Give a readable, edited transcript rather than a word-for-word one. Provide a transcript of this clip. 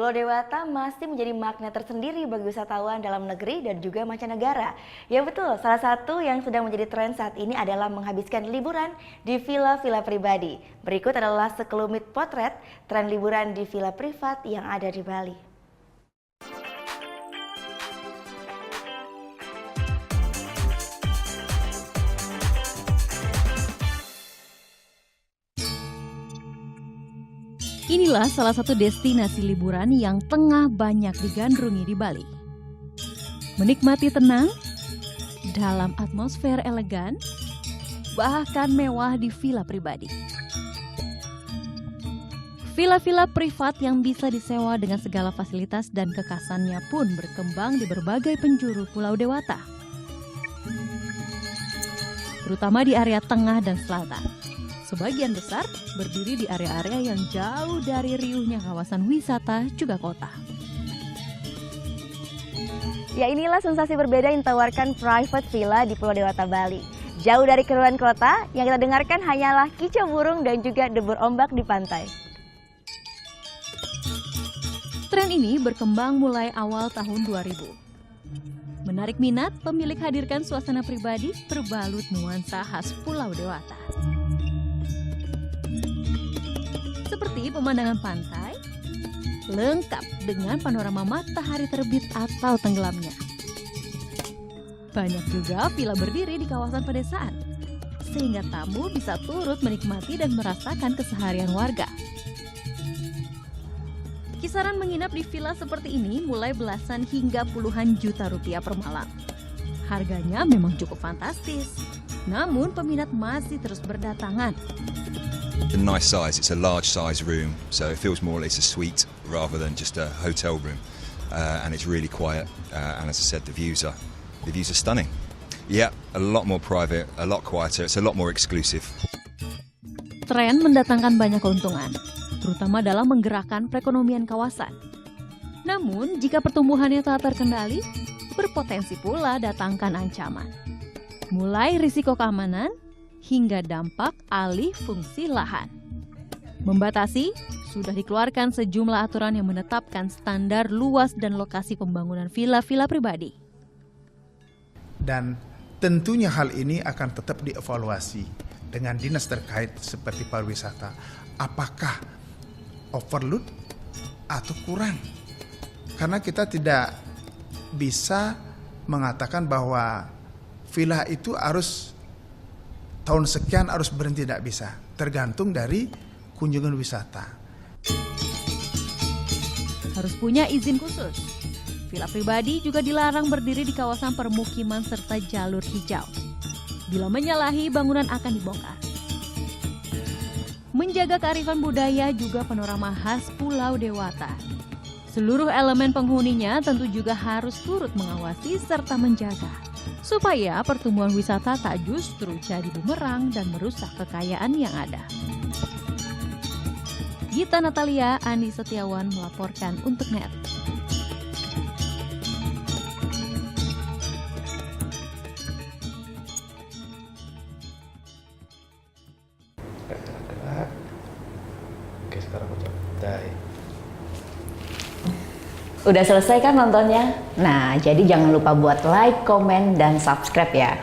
Pulau Dewata masih menjadi magnet tersendiri bagi wisatawan dalam negeri dan juga mancanegara. Ya betul, salah satu yang sedang menjadi tren saat ini adalah menghabiskan liburan di villa-villa pribadi. Berikut adalah sekelumit potret tren liburan di villa privat yang ada di Bali. Inilah salah satu destinasi liburan yang tengah banyak digandrungi di Bali. Menikmati tenang, dalam atmosfer elegan, bahkan mewah di villa pribadi. Villa-villa privat yang bisa disewa dengan segala fasilitas dan kekasannya pun berkembang di berbagai penjuru Pulau Dewata. Terutama di area tengah dan selatan. Sebagian besar berdiri di area-area yang jauh dari riuhnya kawasan wisata juga kota. Ya, inilah sensasi berbeda yang ditawarkan private villa di Pulau Dewata, Bali. Jauh dari keruan kota, yang kita dengarkan hanyalah kicau burung dan juga debur ombak di pantai. Tren ini berkembang mulai awal tahun 2000. Menarik minat, pemilik hadirkan suasana pribadi berbalut nuansa khas Pulau Dewata. Seperti pemandangan pantai, lengkap dengan panorama matahari terbit atau tenggelamnya. Banyak juga villa berdiri di kawasan pedesaan, sehingga tamu bisa turut menikmati dan merasakan keseharian warga. Kisaran menginap di villa seperti ini mulai belasan hingga puluhan juta rupiah per malam. Harganya memang cukup fantastis, namun peminat masih terus berdatangan. A nice size, it's a large size room, so it feels more like a suite rather than just a hotel room, and it's really quiet, and as I said, the views are stunning. Yeah, a lot more private, a lot quieter, it's a lot more exclusive. Tren mendatangkan banyak keuntungan, terutama dalam menggerakkan perekonomian kawasan. Namun, jika pertumbuhannya tak terkendali, berpotensi pula datangkan ancaman. Mulai risiko keamanan, hingga dampak alih fungsi lahan. Membatasi, sudah dikeluarkan sejumlah aturan yang menetapkan standar luas dan lokasi pembangunan villa-villa pribadi. Dan tentunya hal ini akan tetap dievaluasi dengan dinas terkait seperti pariwisata. Apakah overload atau kurang? Karena kita tidak bisa mengatakan bahwa villa itu harus tahun sekian harus berhenti, tidak bisa. Tergantung dari kunjungan wisata. Harus punya izin khusus. Villa pribadi juga dilarang berdiri di kawasan permukiman serta jalur hijau. Bila menyalahi, bangunan akan dibongkar. Menjaga kearifan budaya juga panorama khas Pulau Dewata. Seluruh elemen penghuninya tentu juga harus turut mengawasi serta menjaga, supaya pertumbuhan wisata tak justru jadi bumerang dan merusak kekayaan yang ada. Gita Natalia, Andi Setiawan melaporkan untuk NET. Oke, sekarang aku coba. Udah selesai kan nontonnya? Nah, jadi jangan lupa buat like, komen, dan subscribe ya.